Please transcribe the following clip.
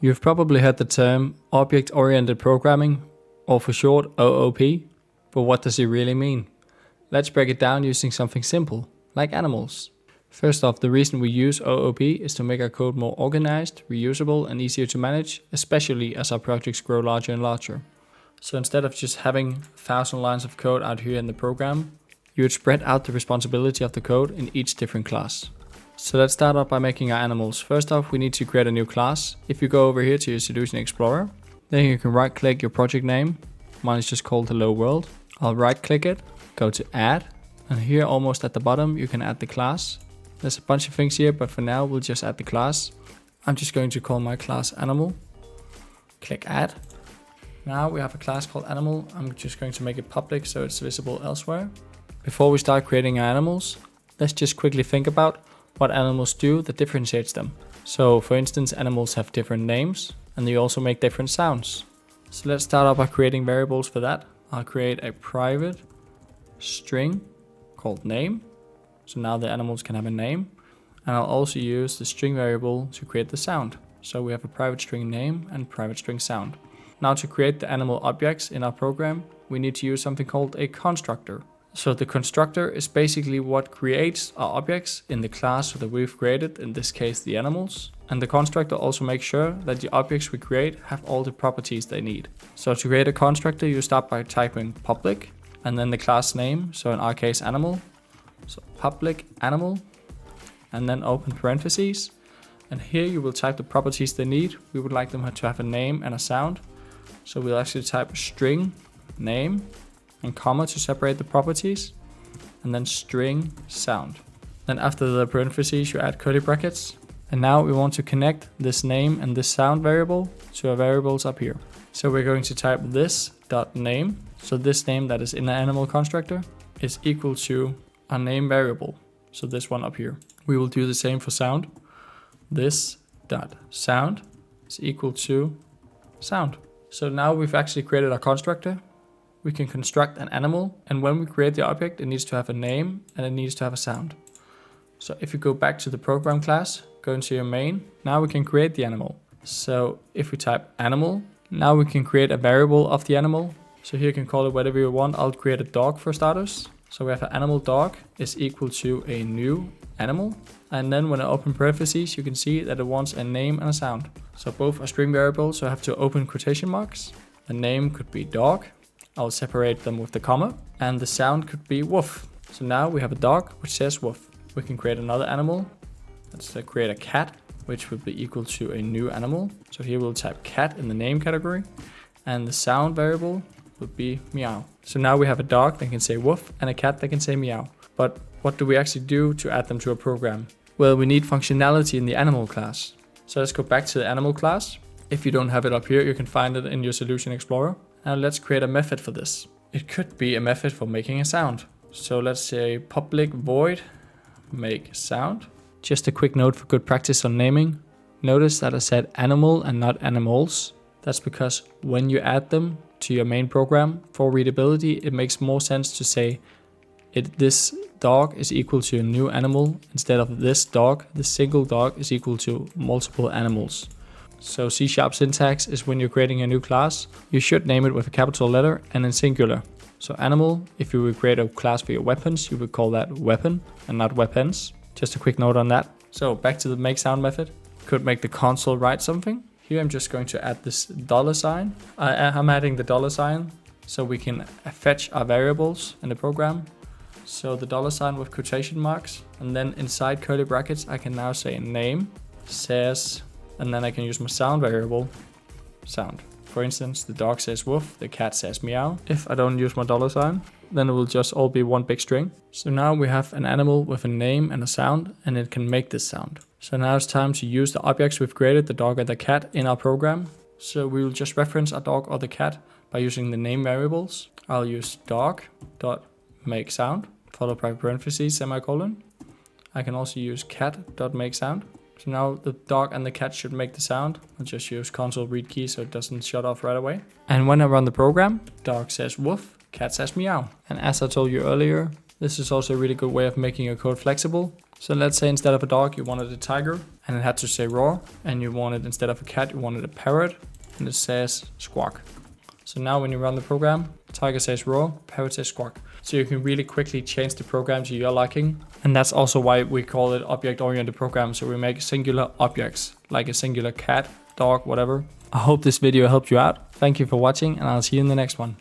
You've probably heard the term object-oriented programming, or for short OOP, but what does it really mean? Let's break it down using something simple, like animals. First off, the reason we use OOP is to make our code more organized, reusable and easier to manage, especially as our projects grow larger and larger. So instead of just having 1,000 lines of code out here in the program, you would spread out the responsibility of the code in each different class. So let's start off by making our animals. First off, we need to create a new class. If you go over here to your Solution Explorer, then you can right click your project name. Mine is just called Hello World. I'll right click it, go to add, and here almost at the bottom you can add the class. There's a bunch of things here, but for now we'll just add the class. I'm just going to call my class animal. Click add. Now we have a class called animal. I'm just going to make it public so it's visible elsewhere. Before we start creating our animals, let's just quickly think about what animals do that differentiates them. So for instance, animals have different names and they also make different sounds. So let's start off by creating variables for that. I'll create a private string called name. So now the animals can have a name. And I'll also use the string variable to create the sound. So we have a private string name and private string sound. Now to create the animal objects in our program, we need to use something called a constructor. So the constructor is basically what creates our objects in the class that we've created, in this case the animals. And the constructor also makes sure that the objects we create have all the properties they need. So to create a constructor, you start by typing public and then the class name, so in our case animal. So public animal and then open parentheses. And here you will type the properties they need. We would like them to have a name and a sound. So we'll actually type string name and comma to separate the properties, and then string sound. Then after the parentheses you add curly brackets, and now we want to connect this name and this sound variable to our variables up here. So we're going to type this.name, so this name that is in the animal constructor is equal to our name variable, so this one up here. We will do the same for sound. This.sound is equal to sound. So now we've actually created our constructor. We can construct an animal, and when we create the object, it needs to have a name and it needs to have a sound. So if you go back to the program class, go into your main, now we can create the animal. So if we type animal, now we can create a variable of the animal. So here you can call it whatever you want. I'll create a dog for starters. So we have an animal dog is equal to a new animal. And then when I open parentheses, you can see that it wants a name and a sound. So both are string variables, so I have to open quotation marks. The name could be dog. I'll separate them with the comma, and the sound could be woof. So now we have a dog which says woof. We can create another animal. Let's create a cat, which would be equal to a new animal. So here we'll type cat in the name category, and the sound variable would be meow. So now we have a dog that can say woof and a cat that can say meow. But what do we actually do to add them to a program? Well, we need functionality in the animal class. So let's go back to the animal class. If you don't have it up here, you can find it in your Solution Explorer. Now let's create a method for this. It could be a method for making a sound. So let's say public void make sound. Just a quick note for good practice on naming. Notice that I said animal and not animals. That's because when you add them to your main program for readability, it makes more sense to say this dog is equal to a new animal instead of this dog. The single dog is equal to multiple animals. So C# syntax is when you're creating a new class, you should name it with a capital letter and in singular. So animal, if you would create a class for your weapons, you would call that weapon and not weapons. Just a quick note on that. So back to the make sound method. Could make the console write something. Here I'm just going to add this $sign. I'm adding the $sign so we can fetch our variables in the program. So the $sign with quotation marks, and then inside curly brackets I can now say name says, and then I can use my sound variable, sound. For instance, the dog says woof, the cat says meow. If I don't use my $sign, then it will just all be one big string. So now we have an animal with a name and a sound, and it can make this sound. So now it's time to use the objects we've created, the dog and the cat, in our program. So we will just reference our dog or the cat by using the name variables. I'll use dog.makeSound, followed by parentheses, semicolon. I can also use cat.makeSound. So now the dog and the cat should make the sound. I'll just use console read key so it doesn't shut off right away. And when I run the program, dog says woof, cat says meow. And as I told you earlier, This is also a really good way of making your code flexible. So let's say instead of a dog, you wanted a tiger and it had to say roar, and you wanted, instead of a cat, you wanted a parrot and it says squawk. So now when you run the program, tiger says roar, parrot says squawk. So you can really quickly change the program to your liking. And that's also why we call it object-oriented program. So we make singular objects, like a singular cat, dog, whatever. I hope this video helped you out. Thank you for watching, and I'll see you in the next one.